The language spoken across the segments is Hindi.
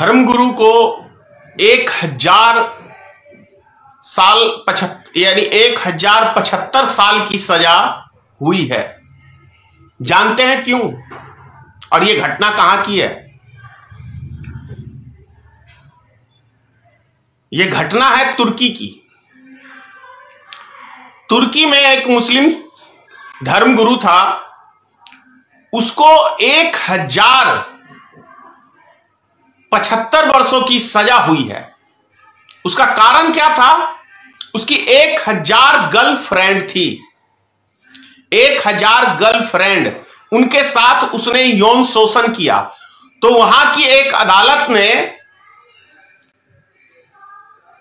धर्मगुरु को 1000 साल यानी 1075 साल की सजा हुई है। जानते हैं क्यों? और यह घटना कहां की है? यह घटना है तुर्की की। तुर्की में एक मुस्लिम धर्मगुरु था, उसको 1075 वर्षों की सजा हुई है। उसका कारण क्या था? उसकी 1000 गर्लफ्रेंड थी। 1000 गर्लफ्रेंड, उनके साथ उसने यौन शोषण किया। तो वहां की एक अदालत ने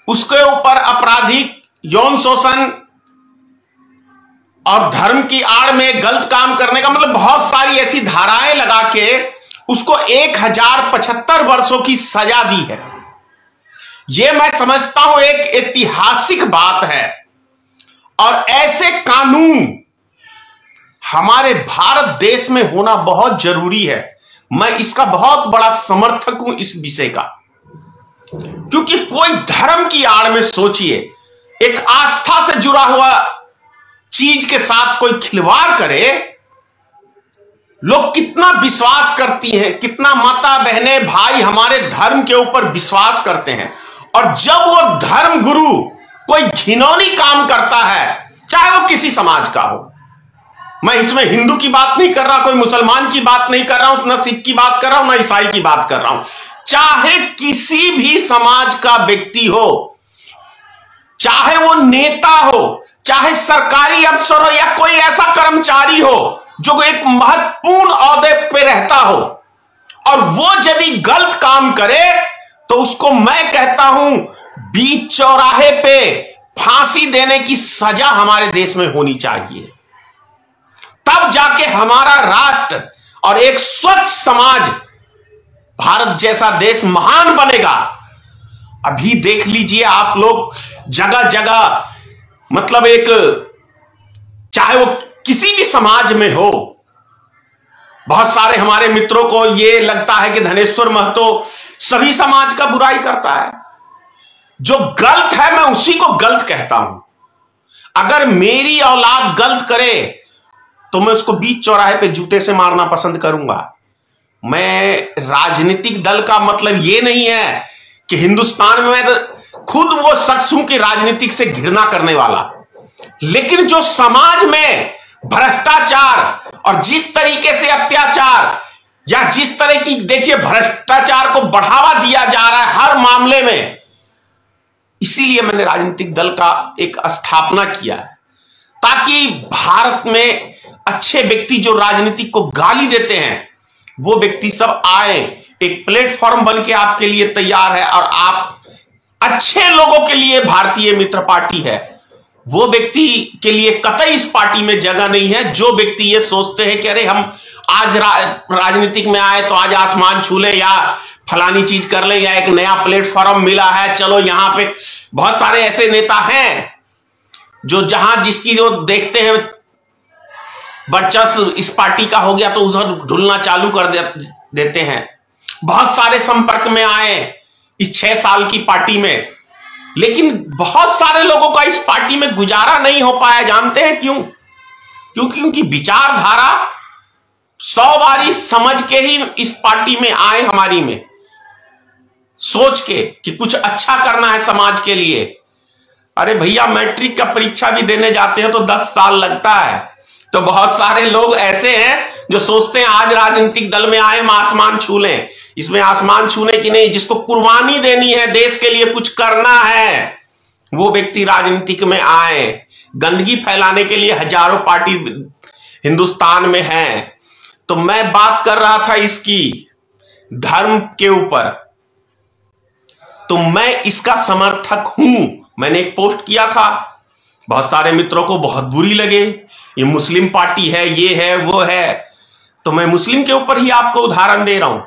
उसके ऊपर आपराधिक यौन शोषण और धर्म की आड़ में गलत काम करने का मतलब बहुत सारी ऐसी धाराएं लगा के उसको 1075 वर्षों की सजा दी है। यह मैं समझता हूं एक ऐतिहासिक बात है, और ऐसे कानून हमारे भारत देश में होना बहुत जरूरी है। मैं इसका बहुत बड़ा समर्थक हूं इस विषय का, क्योंकि कोई धर्म की आड़ में सोचिए, एक आस्था से जुड़ा हुआ चीज के साथ कोई खिलवाड़ करे, लोग कितना विश्वास करती हैं, कितना माता बहने भाई हमारे धर्म के ऊपर विश्वास करते हैं। और जब वो धर्म गुरु कोई घिनौनी काम करता है, चाहे वो किसी समाज का हो, मैं इसमें हिंदू की बात नहीं कर रहा, कोई मुसलमान की बात नहीं कर रहा हूं, ना सिख की बात कर रहा हूं, ना ईसाई की बात कर रहा हूं, चाहे किसी भी समाज का व्यक्ति हो, चाहे वो नेता हो, चाहे सरकारी अफसर हो, या कोई ऐसा कर्मचारी हो जो एक महत्वपूर्ण ओहदे पे रहता हो, और वो यदि गलत काम करे तो उसको मैं कहता हूं बीच चौराहे पे फांसी देने की सजा हमारे देश में होनी चाहिए। तब जाके हमारा राष्ट्र और एक स्वच्छ समाज, भारत जैसा देश महान बनेगा। अभी देख लीजिए आप लोग, जगह जगह मतलब एक, चाहे वो किसी भी समाज में हो, बहुत सारे हमारे मित्रों को यह लगता है कि धनेश्वर महतो सभी समाज का बुराई करता है। जो गलत है मैं उसी को गलत कहता हूं। अगर मेरी औलाद गलत करे तो मैं उसको बीच चौराहे पे जूते से मारना पसंद करूंगा। मैं राजनीतिक दल का मतलब यह नहीं है कि हिंदुस्तान में मैं खुद वो शख्स हूं कि राजनीतिक से घृणा करने वाला, लेकिन जो समाज में भ्रष्टाचार और जिस तरीके से अत्याचार या जिस तरह की, देखिए, भ्रष्टाचार को बढ़ावा दिया जा रहा है हर मामले में, इसीलिए मैंने राजनीतिक दल का एक स्थापना किया है, ताकि भारत में अच्छे व्यक्ति जो राजनीतिक को गाली देते हैं वो व्यक्ति सब आए। एक प्लेटफॉर्म बन के आपके लिए तैयार है, और आप अच्छे लोगों के लिए भारतीय मित्र पार्टी है। वो व्यक्ति के लिए कतई इस पार्टी में जगह नहीं है जो व्यक्ति ये सोचते हैं कि अरे हम आज राजनीतिक में आए तो आज आसमान छू ले, या फलानी चीज कर ले, या एक नया प्लेटफॉर्म मिला है, चलो यहां पे। बहुत सारे ऐसे नेता हैं जो जहां जिसकी जो देखते हैं वर्चस्व इस पार्टी का हो गया तो उधर ढुलना चालू कर देते हैं। बहुत सारे संपर्क में आए इस 6 साल की पार्टी में, लेकिन बहुत सारे लोगों का इस पार्टी में गुजारा नहीं हो पाया। जानते हैं क्यों? क्योंकि उनकी विचारधारा 100 बारी समझ के ही इस पार्टी में आए, हमारी में सोच के कि कुछ अच्छा करना है समाज के लिए। अरे भैया, मैट्रिक का परीक्षा भी देने जाते हैं तो 10 साल लगता है। तो बहुत सारे लोग ऐसे हैं जो सोचते हैं आज राजनीतिक दल में आए हम आसमान छू लें। इसमें आसमान छूने की नहीं, जिसको कुर्बानी देनी है, देश के लिए कुछ करना है, वो व्यक्ति राजनीतिक में आए। गंदगी फैलाने के लिए हजारों पार्टी हिंदुस्तान में है। तो मैं बात कर रहा था इसकी धर्म के ऊपर, तो मैं इसका समर्थक हूं। मैंने एक पोस्ट किया था, बहुत सारे मित्रों को बहुत बुरी लगे, ये मुस्लिम पार्टी है, ये है, वो है। तो मैं मुस्लिम के ऊपर ही आपको उदाहरण दे रहा हूं।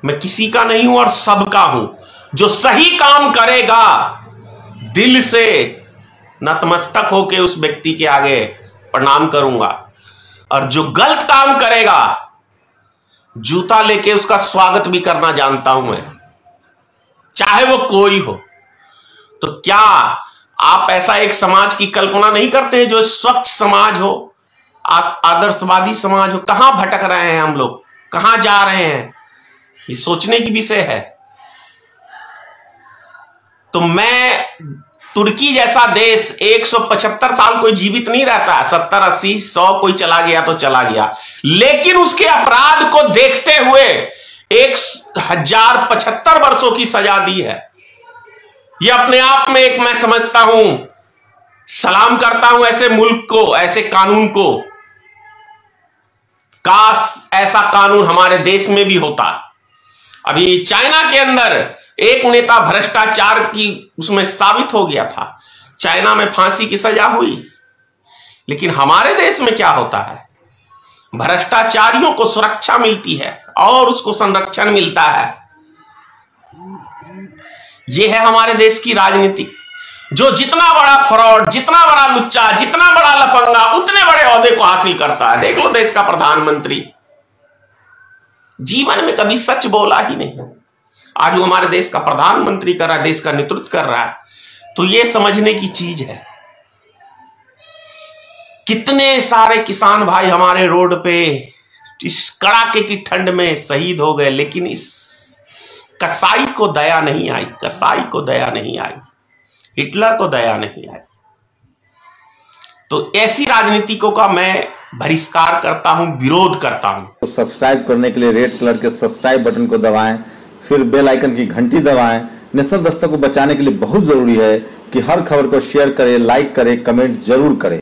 मैं किसी का नहीं हूं और सबका हूं। जो सही काम करेगा दिल से नतमस्तक होके उस व्यक्ति के आगे प्रणाम करूंगा, और जो गलत काम करेगा जूता लेके उसका स्वागत भी करना जानता हूं मैं, चाहे वो कोई हो। तो क्या आप ऐसा एक समाज की कल्पना नहीं करते हैं जो स्वच्छ समाज हो, आदर्शवादी समाज हो? कहां भटक रहे हैं हम लोग, कहां जा रहे हैं, ये सोचने की विषय है। तो मैं तुर्की जैसा देश 175 साल कोई जीवित नहीं रहता, 70, 80, 100 कोई चला गया तो चला गया, लेकिन उसके अपराध को देखते हुए 1075 वर्षों की सजा दी है। यह अपने आप में एक, मैं समझता हूं, सलाम करता हूं ऐसे मुल्क को, ऐसे कानून को। काश ऐसा कानून हमारे देश में भी होता। अभी चाइना के अंदर एक नेता भ्रष्टाचार की उसमें साबित हो गया था, चाइना में फांसी की सजा हुई। लेकिन हमारे देश में क्या होता है, भ्रष्टाचारियों को सुरक्षा मिलती है और उसको संरक्षण मिलता है। यह है हमारे देश की राजनीति, जो जितना बड़ा फ्रॉड, जितना बड़ा लुच्चा, जितना बड़ा लफंगा, उतने बड़े ओहदे को हासिल करता है। देख लो देश का प्रधानमंत्री, जीवन में कभी सच बोला ही नहीं, आज वो हमारे देश का प्रधानमंत्री कर रहा है, देश का नेतृत्व कर रहा है। तो ये समझने की चीज है। कितने सारे किसान भाई हमारे रोड पे इस कड़ाके की ठंड में शहीद हो गए, लेकिन इस कसाई को दया नहीं आई, कसाई को दया नहीं आई, हिटलर को दया नहीं आई। तो ऐसी राजनीतिकों का मैं बहिष्कार करता हूं, विरोध करता हूं। तो सब्सक्राइब करने के लिए रेड कलर के सब्सक्राइब बटन को दबाएं, फिर बेल आइकन की घंटी दबाएं। नेशनल दस्तक को बचाने के लिए बहुत जरूरी है कि हर खबर को शेयर करें, लाइक करें, कमेंट जरूर करें।